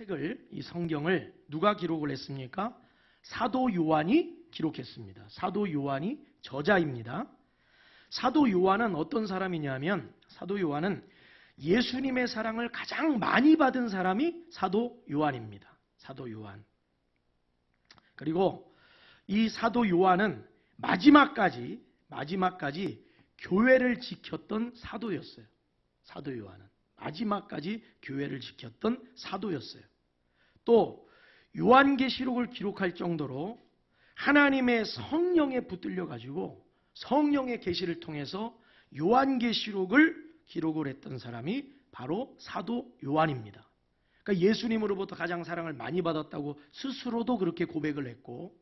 책을, 이 성경을 누가 기록을 했습니까? 사도 요한이 기록했습니다. 사도 요한이 저자입니다. 사도 요한은 어떤 사람이냐면, 사도 요한은 예수님의 사랑을 가장 많이 받은 사람이 사도 요한입니다. 사도 요한. 그리고 이 사도 요한은 마지막까지 교회를 지켰던 사도였어요. 사도 요한은 마지막까지 교회를 지켰던 사도였어요. 또 요한계시록을 기록할 정도로 하나님의 성령에 붙들려 가지고 성령의 계시를 통해서 요한계시록을 기록을 했던 사람이 바로 사도 요한입니다. 그러니까 예수님으로부터 가장 사랑을 많이 받았다고 스스로도 그렇게 고백을 했고,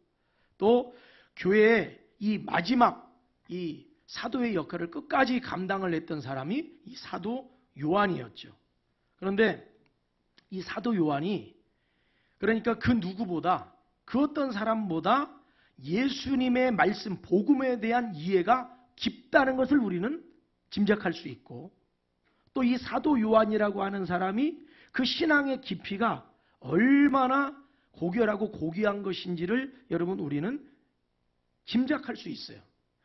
또 교회의 이 마지막 이 사도의 역할을 끝까지 감당을 했던 사람이 이 사도 요한이었죠. 그런데 이 사도 요한이 그러니까 그 누구보다, 그 어떤 사람보다 예수님의 말씀, 복음에 대한 이해가 깊다는 것을 우리는 짐작할 수 있고, 또 이 사도 요한이라고 하는 사람이 그 신앙의 깊이가 얼마나 고결하고 고귀한 것인지를 여러분 우리는 짐작할 수 있어요.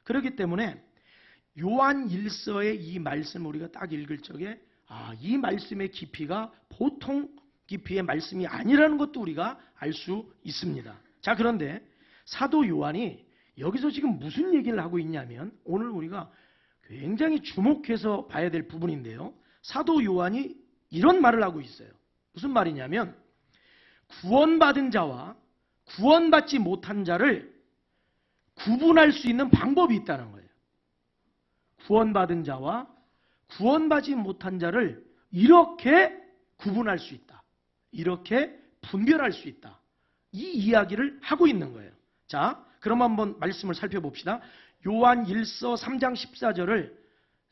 그렇기 때문에 요한 1서의 이 말씀을 우리가 딱 읽을 적에 이 말씀의 깊이가 보통 깊이의 말씀이 아니라는 것도 우리가 알 수 있습니다. 자, 그런데 사도 요한이 여기서 지금 무슨 얘기를 하고 있냐면, 오늘 우리가 굉장히 주목해서 봐야 될 부분인데요. 사도 요한이 이런 말을 하고 있어요. 무슨 말이냐면, 구원받은 자와 구원받지 못한 자를 구분할 수 있는 방법이 있다는 거예요. 구원받은 자와 구원받지 못한 자를 이렇게 구분할 수 있다. 이렇게 분별할 수 있다. 이 이야기를 하고 있는 거예요. 자, 그럼 한번 말씀을 살펴봅시다. 요한 1서 3장 14절을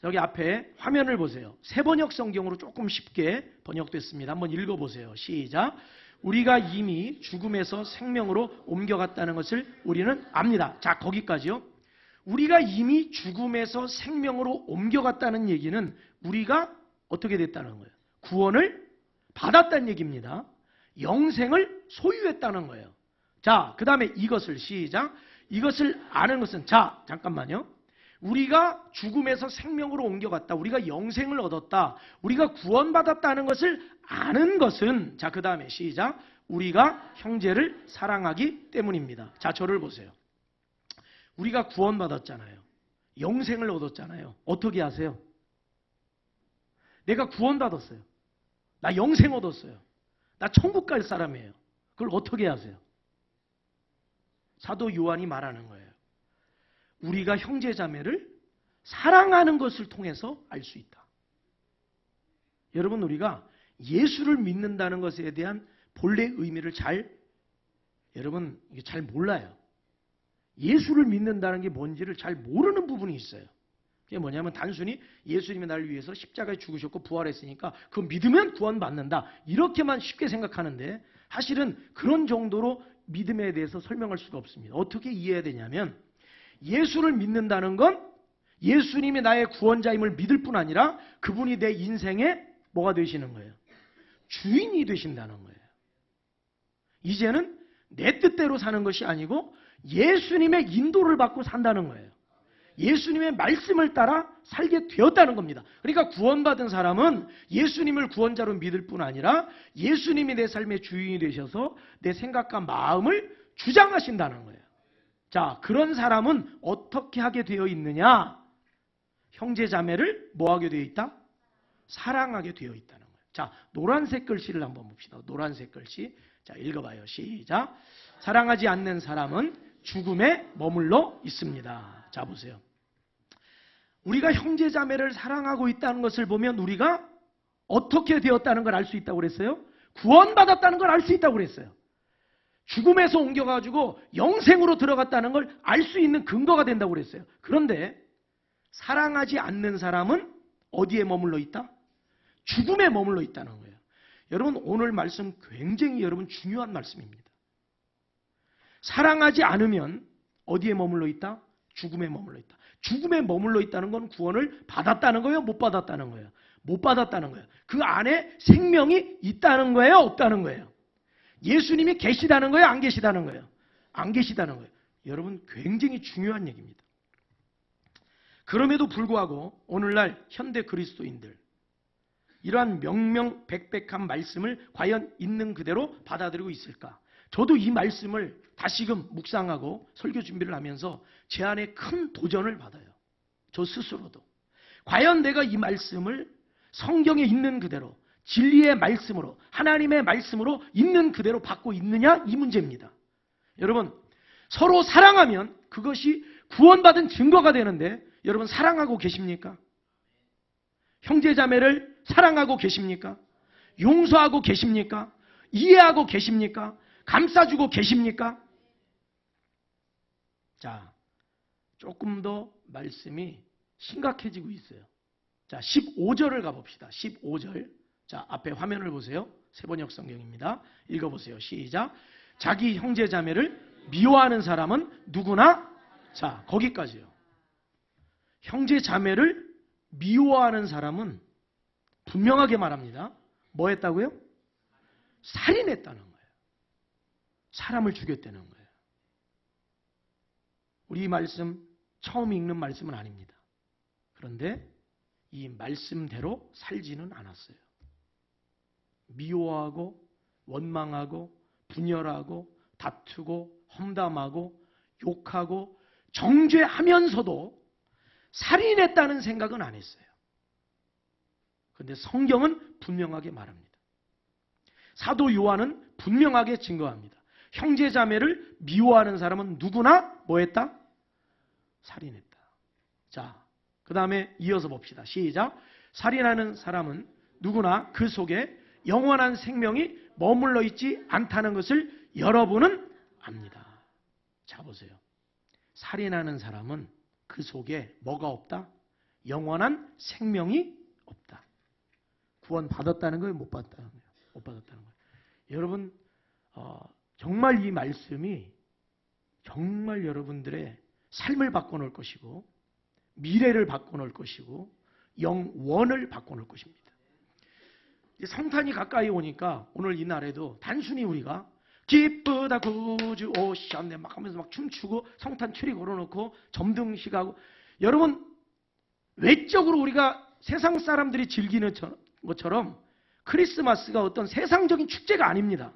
여기 앞에 화면을 보세요. 새번역 성경으로 조금 쉽게 번역됐습니다. 한번 읽어보세요. 시작. 우리가 이미 죽음에서 생명으로 옮겨갔다는 것을 우리는 압니다. 자, 거기까지요. 우리가 이미 죽음에서 생명으로 옮겨갔다는 얘기는 우리가 어떻게 됐다는 거예요? 구원을 받았다는 얘기입니다. 영생을 소유했다는 거예요. 자, 그 다음에 이것을 시작. 이것을 아는 것은, 자, 잠깐만요. 우리가 죽음에서 생명으로 옮겨갔다. 우리가 영생을 얻었다. 우리가 구원받았다는 것을 아는 것은, 자, 그 다음에 시작. 우리가 형제를 사랑하기 때문입니다. 자, 저를 보세요. 우리가 구원받았잖아요. 영생을 얻었잖아요. 어떻게 하세요? 내가 구원받았어요. 나 영생 얻었어요. 나 천국 갈 사람이에요. 그걸 어떻게 하세요? 사도 요한이 말하는 거예요. 우리가 형제자매를 사랑하는 것을 통해서 알 수 있다. 여러분, 우리가 예수를 믿는다는 것에 대한 본래 의미를 여러분 이게 잘 몰라요. 예수를 믿는다는 게 뭔지를 잘 모르는 부분이 있어요. 그게 뭐냐면 단순히 예수님이 나를 위해서 십자가에 죽으셨고 부활했으니까 그거 믿으면 구원받는다. 이렇게만 쉽게 생각하는데, 사실은 그런 정도로 믿음에 대해서 설명할 수가 없습니다. 어떻게 이해해야 되냐면, 예수를 믿는다는 건 예수님이 나의 구원자임을 믿을 뿐 아니라 그분이 내 인생의 뭐가 되시는 거예요? 주인이 되신다는 거예요. 이제는 내 뜻대로 사는 것이 아니고 예수님의 인도를 받고 산다는 거예요. 예수님의 말씀을 따라 살게 되었다는 겁니다. 그러니까 구원받은 사람은 예수님을 구원자로 믿을 뿐 아니라 예수님이 내 삶의 주인이 되셔서 내 생각과 마음을 주장하신다는 거예요. 자, 그런 사람은 어떻게 하게 되어 있느냐? 형제자매를 뭐하게 되어 있다? 사랑하게 되어 있다는 거예요. 자, 노란색 글씨를 한번 봅시다. 노란색 글씨. 자, 읽어봐요. 시작. 사랑하지 않는 사람은 죽음에 머물러 있습니다. 자, 보세요. 우리가 형제자매를 사랑하고 있다는 것을 보면 우리가 어떻게 되었다는 걸 알 수 있다고 그랬어요? 구원받았다는 걸 알 수 있다고 그랬어요. 죽음에서 옮겨가지고 영생으로 들어갔다는 걸 알 수 있는 근거가 된다고 그랬어요. 그런데 사랑하지 않는 사람은 어디에 머물러 있다? 죽음에 머물러 있다는 거예요. 여러분, 오늘 말씀 굉장히 여러분 중요한 말씀입니다. 사랑하지 않으면 어디에 머물러 있다? 죽음에 머물러 있다. 죽음에 머물러 있다는 건 구원을 받았다는 거예요? 못 받았다는 거예요? 못 받았다는 거예요. 그 안에 생명이 있다는 거예요? 없다는 거예요? 예수님이 계시다는 거예요? 안 계시다는 거예요? 안 계시다는 거예요. 여러분, 굉장히 중요한 얘기입니다. 그럼에도 불구하고 오늘날 현대 그리스도인들, 이러한 명명백백한 말씀을 과연 있는 그대로 받아들이고 있을까? 저도 이 말씀을 다시금 묵상하고 설교 준비를 하면서 제 안에 큰 도전을 받아요. 저 스스로도. 과연 내가 이 말씀을 성경에 있는 그대로, 진리의 말씀으로, 하나님의 말씀으로 있는 그대로 받고 있느냐? 이 문제입니다. 여러분, 서로 사랑하면 그것이 구원받은 증거가 되는데, 여러분 사랑하고 계십니까? 형제자매를 사랑하고 계십니까? 용서하고 계십니까? 이해하고 계십니까? 감싸주고 계십니까? 자, 조금 더 말씀이 심각해지고 있어요. 자, 15절을 가봅시다. 15절. 자, 앞에 화면을 보세요. 세번역 성경입니다. 읽어보세요. 시작. 자기 형제자매를 미워하는 사람은 누구나? 자, 거기까지요. 형제자매를 미워하는 사람은 분명하게 말합니다. 뭐 했다고요? 살인했다는 거예요. 사람을 죽였다는 거예요. 우리 이 말씀 처음 읽는 말씀은 아닙니다. 그런데 이 말씀대로 살지는 않았어요. 미워하고 원망하고 분열하고 다투고 험담하고 욕하고 정죄하면서도 살인했다는 생각은 안 했어요. 그런데 성경은 분명하게 말합니다. 사도 요한은 분명하게 증거합니다. 형제자매를 미워하는 사람은 누구나 뭐 했다? 살인했다. 자, 그 다음에 이어서 봅시다. 시작. 살인하는 사람은 누구나 그 속에 영원한 생명이 머물러 있지 않다는 것을 여러분은 압니다. 자, 보세요. 살인하는 사람은 그 속에 뭐가 없다? 영원한 생명이 없다. 구원 받았다는 거예요? 못 받았다는 거예요? 못 받았다는 거예요. 여러분, 정말 이 말씀이 정말 여러분들의 삶을 바꿔놓을 것이고 미래를 바꿔놓을 것이고 영원을 바꿔놓을 것입니다. 성탄이 가까이 오니까 오늘 이 날에도 단순히 우리가 기쁘다 구주 오셨네 막 하면서 막 춤추고 성탄 트리 걸어놓고 점등식하고, 여러분 외적으로 우리가 세상 사람들이 즐기는 것처럼 크리스마스가 어떤 세상적인 축제가 아닙니다.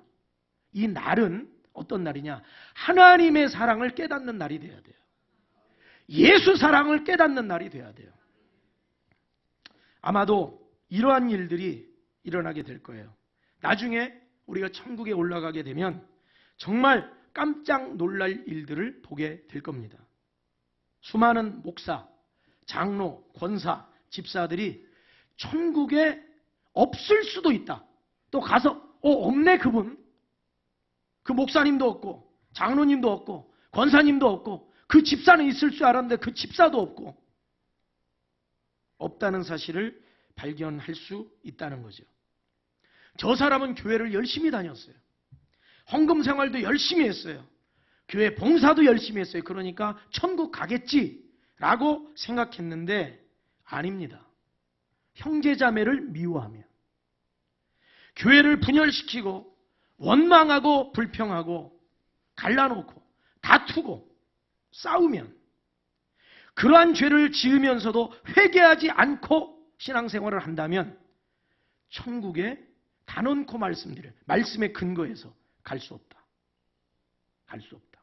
이 날은 어떤 날이냐? 하나님의 사랑을 깨닫는 날이 돼야 돼요. 예수 사랑을 깨닫는 날이 돼야 돼요. 아마도 이러한 일들이 일어나게 될 거예요. 나중에 우리가 천국에 올라가게 되면 정말 깜짝 놀랄 일들을 보게 될 겁니다. 수많은 목사, 장로, 권사, 집사들이 천국에 없을 수도 있다. 또 가서 없네 그분. 그 목사님도 없고 장로님도 없고 권사님도 없고 그 집사는 있을 줄 알았는데 그 집사도 없고 없다는 사실을 발견할 수 있다는 거죠. 저 사람은 교회를 열심히 다녔어요. 헌금 생활도 열심히 했어요. 교회 봉사도 열심히 했어요. 그러니까 천국 가겠지라고 생각했는데 아닙니다. 형제자매를 미워하며 교회를 분열시키고 원망하고 불평하고 갈라놓고 다투고 싸우면, 그러한 죄를 지으면서도 회개하지 않고 신앙생활을 한다면 천국에 단언코 말씀드려요. 말씀의 근거에서 갈 수 없다. 갈 수 없다.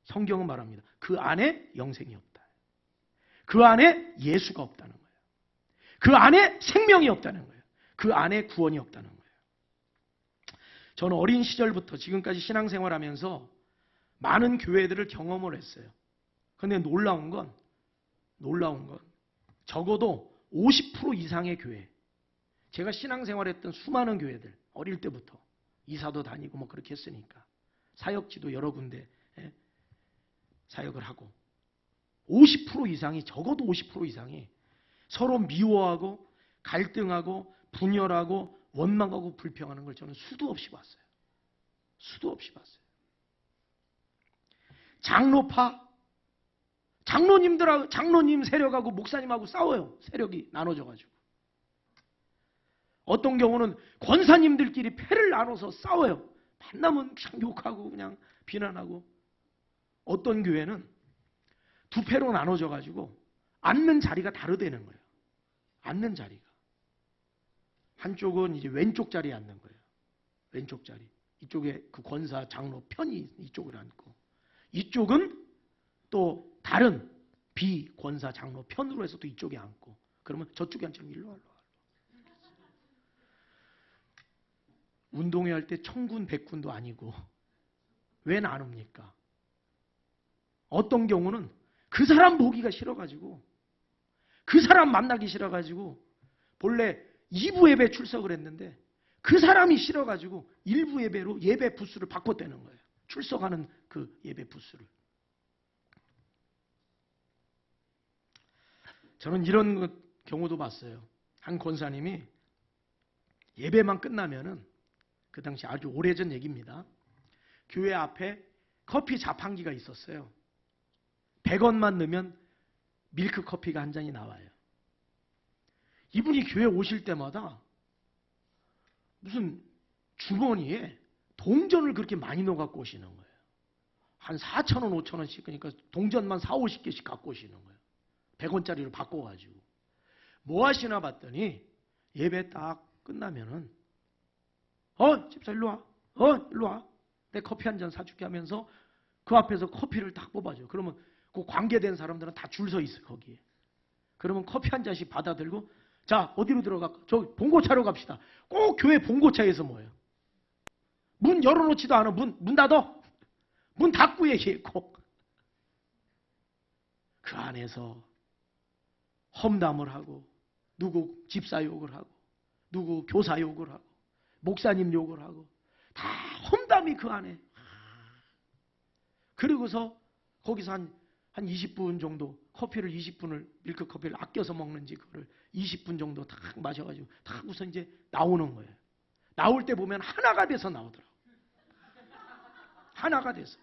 성경은 말합니다. 그 안에 영생이 없다. 그 안에 예수가 없다는 거예요. 그 안에 생명이 없다는 거예요. 그 안에 구원이 없다는 거예요. 저는 어린 시절부터 지금까지 신앙생활하면서 많은 교회들을 경험을 했어요. 그런데 놀라운 건 적어도 50% 이상의 교회, 제가 신앙생활했던 수많은 교회들, 어릴 때부터 이사도 다니고 뭐 그렇게 했으니까 사역지도 여러 군데 사역을 하고 50% 이상이, 적어도 50% 이상이 서로 미워하고 갈등하고 분열하고 원망하고 불평하는 걸 저는 수도 없이 봤어요. 수도 없이 봤어요. 장로파, 장로님 세력하고 목사님하고 싸워요. 세력이 나눠져가지고. 어떤 경우는 권사님들끼리 패를 나눠서 싸워요. 만나면 그냥 욕하고 그냥 비난하고, 어떤 교회는 두 패로 나눠져 가지고 앉는 자리가 다르다는 거예요. 앉는 자리가. 한쪽은 이제 왼쪽 자리에 앉는 거예요. 왼쪽 자리. 이쪽에 그 권사, 장로 편이 이쪽을 앉고, 이쪽은 또 다른 비권사, 장로 편으로 해서 또 이쪽에 앉고, 그러면 저쪽에 앉으면 일로 와. 운동회 할 때 천군 백군도 아니고 왜 나눕니까? 어떤 경우는 그 사람 보기가 싫어가지고, 그 사람 만나기 싫어가지고 본래 2부 예배 출석을 했는데 그 사람이 싫어가지고 1부 예배로 예배 부스를 바꿨다는 거예요. 출석하는 그 예배 부스를. 저는 이런 경우도 봤어요. 한 권사님이 예배만 끝나면은, 그 당시 아주 오래전 얘기입니다. 교회 앞에 커피 자판기가 있었어요. 100원만 넣으면 밀크 커피가 한 잔이 나와요. 이분이 교회 오실 때마다 무슨 주머니에 동전을 그렇게 많이 넣어 갖고 오시는 거예요. 한 4,000원, 5,000원씩, 그러니까 동전만 4, 50개씩 갖고 오시는 거예요. 100원짜리로 바꿔가지고. 뭐 하시나 봤더니 예배 딱 끝나면은 집사 일로 와. 일로 와. 내 커피 한 잔 사줄게 하면서 그 앞에서 커피를 딱 뽑아줘. 그러면 그 관계된 사람들은 다 줄 서 있어 거기에. 그러면 커피 한 잔씩 받아들고, 자 어디로 들어갈까? 저 봉고차로 갑시다. 꼭 교회 봉고차에서 뭐예요? 문 열어놓지도 않아. 문 닫어. 문 닫고 얘기해 꼭. 그 안에서 험담을 하고, 누구 집사 욕을 하고, 누구 교사 욕을 하고, 목사님 욕을 하고, 다 험담이 그 안에. 그리고서 거기서 한 20분 정도, 커피를 20분을, 밀크 커피를 아껴서 먹는지 그거를 20분 정도 딱 마셔가지고 딱 우선 이제 나오는 거예요. 나올 때 보면 하나가 돼서 나오더라고요. 하나가 돼서.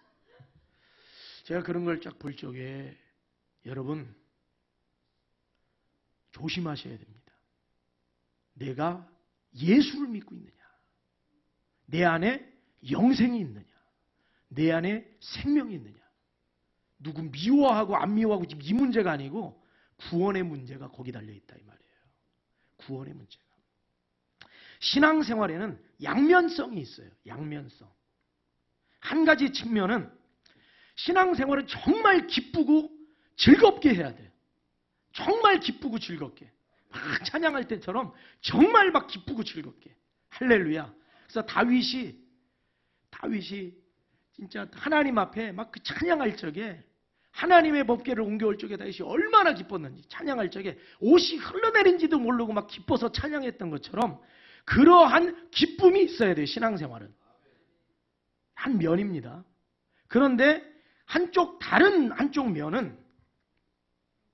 제가 그런 걸 쫙 볼 적에 여러분 조심하셔야 됩니다. 내가 예수를 믿고 있느냐, 내 안에 영생이 있느냐, 내 안에 생명이 있느냐. 누구 미워하고 안 미워하고 지금 이 문제가 아니고 구원의 문제가 거기 달려있다 이 말이에요. 구원의 문제가. 신앙생활에는 양면성이 있어요. 양면성. 한 가지 측면은 신앙생활은 정말 기쁘고 즐겁게 해야 돼요. 정말 기쁘고 즐겁게. 막 찬양할 때처럼 정말 막 기쁘고 즐겁게. 할렐루야. 그래서 다윗이 진짜 하나님 앞에 막 그 찬양할 적에, 하나님의 법궤를 옮겨올 적에 다윗이 얼마나 기뻤는지, 찬양할 적에 옷이 흘러내린지도 모르고 막 기뻐서 찬양했던 것처럼 그러한 기쁨이 있어야 돼요. 신앙생활은. 한 면입니다. 그런데 다른 한쪽 면은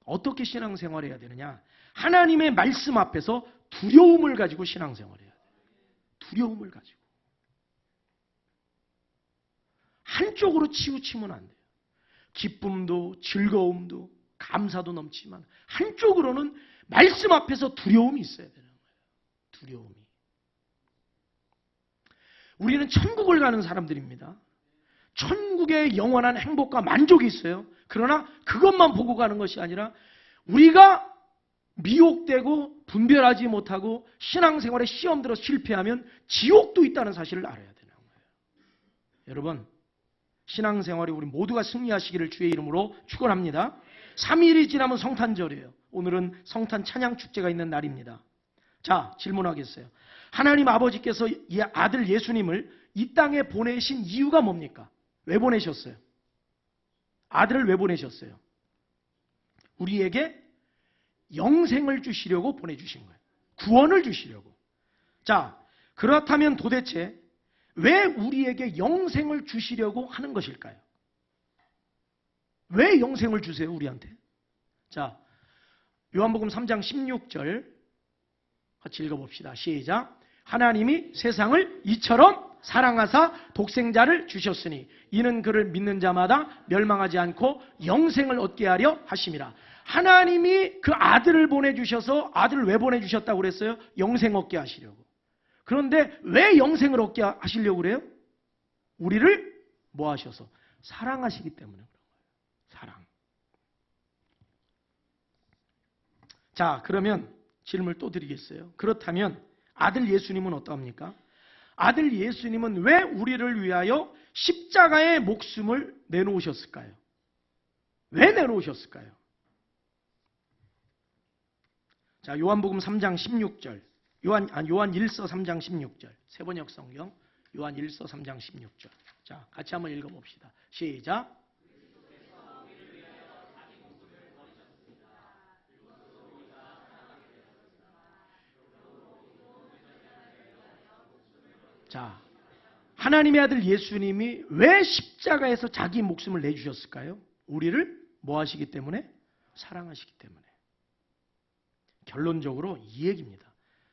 어떻게 신앙생활해야 되느냐? 하나님의 말씀 앞에서 두려움을 가지고 신앙생활해야 돼요. 두려움을 가지고. 한쪽으로 치우치면 안 돼요. 기쁨도 즐거움도 감사도 넘치지만 한쪽으로는 말씀 앞에서 두려움이 있어야 되는 거예요. 두려움이. 우리는 천국을 가는 사람들입니다. 천국의 영원한 행복과 만족이 있어요. 그러나 그것만 보고 가는 것이 아니라 우리가 미혹되고 분별하지 못하고 신앙생활에 시험 들어 실패하면 지옥도 있다는 사실을 알아야 되는 거예요. 여러분, 신앙생활에 우리 모두가 승리하시기를 주의 이름으로 축원합니다. 3일이 지나면 성탄절이에요. 오늘은 성탄 찬양 축제가 있는 날입니다. 자, 질문하겠어요. 하나님 아버지께서 이 아들 예수님을 이 땅에 보내신 이유가 뭡니까? 왜 보내셨어요? 아들을 왜 보내셨어요? 우리에게 영생을 주시려고 보내주신 거예요. 구원을 주시려고. 자, 그렇다면 도대체 왜 우리에게 영생을 주시려고 하는 것일까요? 왜 영생을 주세요, 우리한테? 자, 요한복음 3장 16절 같이 읽어봅시다. 시작. 하나님이 세상을 이처럼 사랑하사 독생자를 주셨으니 이는 그를 믿는 자마다 멸망하지 않고 영생을 얻게 하려 하심이라. 하나님이 그 아들을 보내주셔서, 아들을 왜 보내주셨다고 그랬어요? 영생 얻게 하시려고. 그런데 왜 영생을 얻게 하시려고 그래요? 우리를 뭐 하셔서? 사랑하시기 때문에 그런 거예요. 사랑. 자, 그러면 질문을 또 드리겠어요. 그렇다면 아들 예수님은 어떠합니까? 아들 예수님은 왜 우리를 위하여 십자가의 목숨을 내놓으셨을까요? 왜 내놓으셨을까요? 자, 요한복음 3장 16절. 요한 1서 3장 16절. 세번역 성경 요한 1서 3장 16절. 자, 같이 한번 읽어봅시다. 시작. 자, 하나님의 아들 예수님이 왜 십자가에서 자기 목숨을 내주셨을까요? 우리를 뭐 하시기 때문에? 사랑하시기 때문에. 결론적으로 이 얘기입니다.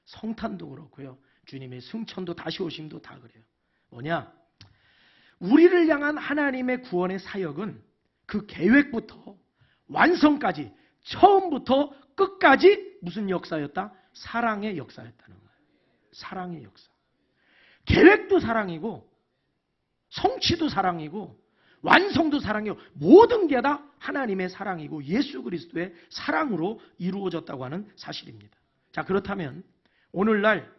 성탄도 그렇고요. 주님의 승천도 다시 오심도 다 그래요. 뭐냐? 우리를 향한 하나님의 구원의 사역은 그 계획부터 완성까지 처음부터 끝까지 무슨 역사였다? 사랑의 역사였다는 거예요. 사랑의 역사. 계획도 사랑이고 성취도 사랑이고 완성도 사랑이고 모든 게 다 하나님의 사랑이고 예수 그리스도의 사랑으로 이루어졌다고 하는 사실입니다. 자, 그렇다면 오늘날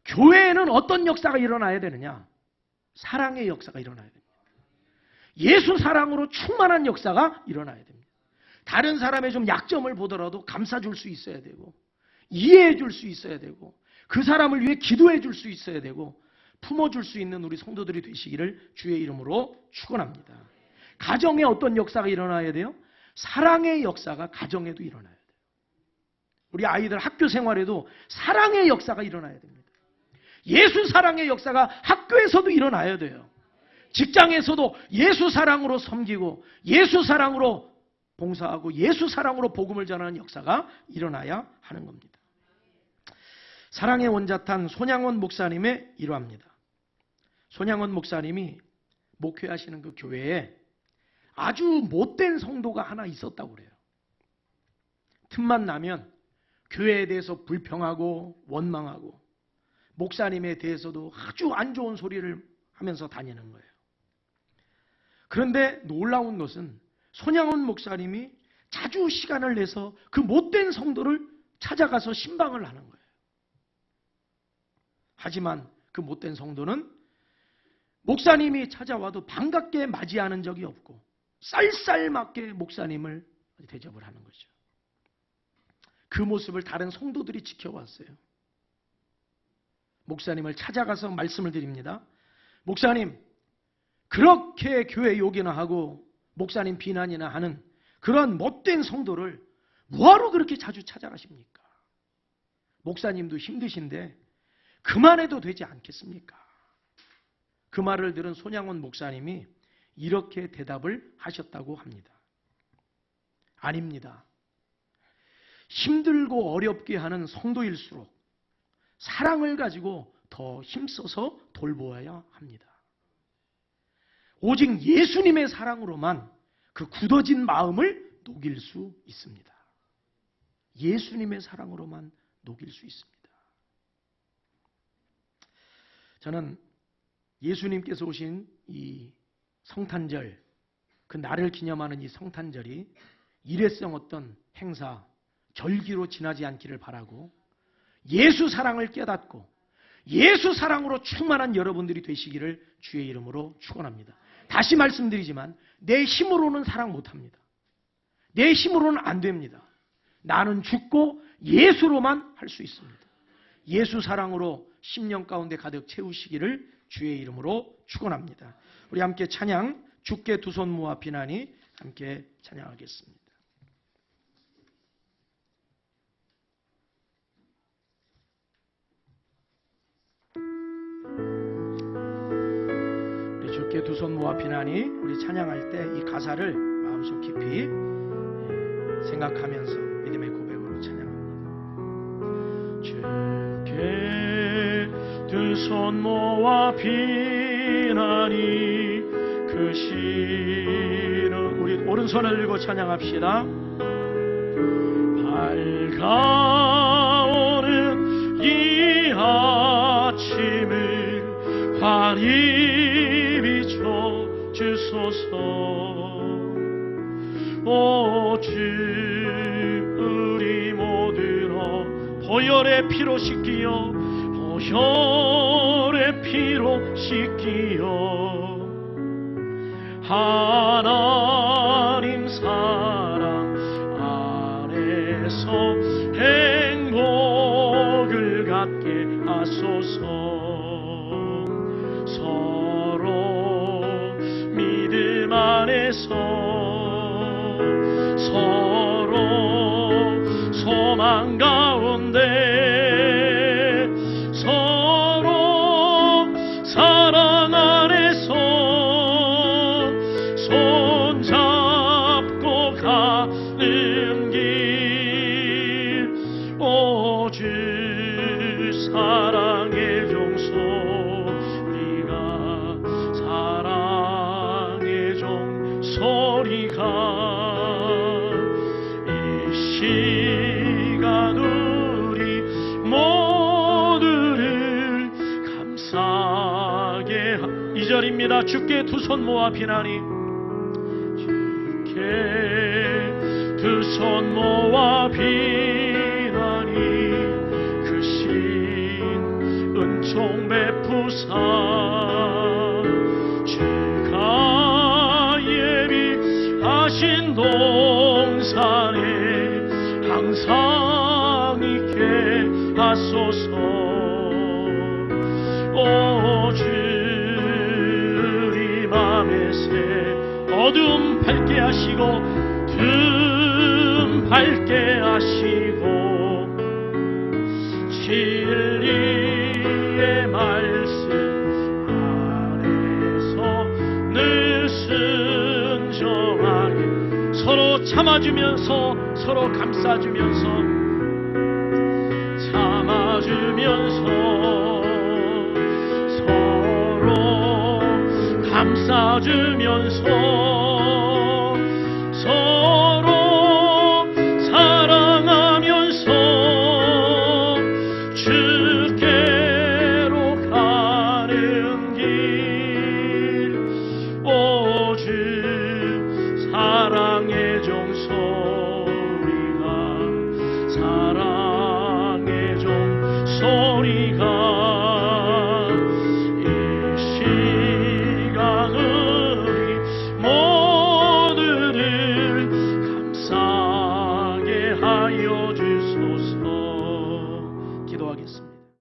교회에는 어떤 역사가 일어나야 되느냐? 사랑의 역사가 일어나야 됩니다. 예수 사랑으로 충만한 역사가 일어나야 됩니다. 다른 사람의 좀 약점을 보더라도 감싸줄 수 있어야 되고 이해해 줄 수 있어야 되고 그 사람을 위해 기도해 줄 수 있어야 되고 품어줄 수 있는 우리 성도들이 되시기를 주의 이름으로 축원합니다. 가정에 어떤 역사가 일어나야 돼요? 사랑의 역사가 가정에도 일어나야 돼요. 우리 아이들 학교 생활에도 사랑의 역사가 일어나야 됩니다. 예수 사랑의 역사가 학교에서도 일어나야 돼요. 직장에서도 예수 사랑으로 섬기고 예수 사랑으로 봉사하고 예수 사랑으로 복음을 전하는 역사가 일어나야 하는 겁니다. 사랑의 원자탄 손양원 목사님의 일화입니다. 손양원 목사님이 목회하시는 그 교회에 아주 못된 성도가 하나 있었다고 그래요. 틈만 나면 교회에 대해서 불평하고 원망하고 목사님에 대해서도 아주 안 좋은 소리를 하면서 다니는 거예요. 그런데 놀라운 것은 손양원 목사님이 자주 시간을 내서 그 못된 성도를 찾아가서 신방을 하는 거예요. 하지만 그 못된 성도는 목사님이 찾아와도 반갑게 맞이하는 적이 없고 쌀쌀맞게 목사님을 대접을 하는 거죠. 그 모습을 다른 성도들이 지켜왔어요. 목사님을 찾아가서 말씀을 드립니다. 목사님, 그렇게 교회 욕이나 하고 목사님 비난이나 하는 그런 못된 성도를 뭐하러 그렇게 자주 찾아가십니까? 목사님도 힘드신데 그만해도 되지 않겠습니까? 그 말을 들은 손양원 목사님이 이렇게 대답을 하셨다고 합니다. 아닙니다. 힘들고 어렵게 하는 성도일수록 사랑을 가지고 더 힘써서 돌보아야 합니다. 오직 예수님의 사랑으로만 그 굳어진 마음을 녹일 수 있습니다. 예수님의 사랑으로만 녹일 수 있습니다. 저는 예수님께서 오신 이 성탄절, 그 날을 기념하는 이 성탄절이 일회성 어떤 행사, 절기로 지나지 않기를 바라고 예수 사랑을 깨닫고 예수 사랑으로 충만한 여러분들이 되시기를 주의 이름으로 축원합니다. 다시 말씀드리지만 내 힘으로는 사랑 못합니다. 내 힘으로는 안 됩니다. 나는 죽고 예수로만 할 수 있습니다. 예수 사랑으로 심령 가운데 가득 채우시기를 주의 이름으로 축원합니다. 우리 함께 찬양, 주께 두 손 모아 비나니 함께 찬양하겠습니다. 우리 주께 두 손 모아 비나니 우리 찬양할 때 이 가사를 마음속 깊이 생각하면서 믿음의 고백으로 찬양합니다. 주께 두 손 모아 비나니 그 시는 우리 오른손을 들고 찬양합시다. 밝아오는 이 아침을 환히 주소서. 오주 우리 모두로 보혈의 피로 씻기어 보혈의 피로 씻기어 하나님 사랑 안에서 행복을 갖게 하소서. 서로 믿음 안에서 서로 소망 가운데 서로 사랑 안에서 손잡고 가는 길. 오주 사랑의 종소리가 사랑의 종소리가 이 시간 우리 모두를 감사하게 2절입니다. 주께 두 손 모아 비나니 주께 두 손 모아 비나니 그 신 은총 베푸사 주가 예비하신 동산에 항상 있게 하소서. 오주 우리 맘의 새 어둠 밝게 하시고 등 밝게 하시고 진리의 말씀 안에서 늘 순종하게 서로 참아주면서 서로 감싸주면서 서로 감싸주면서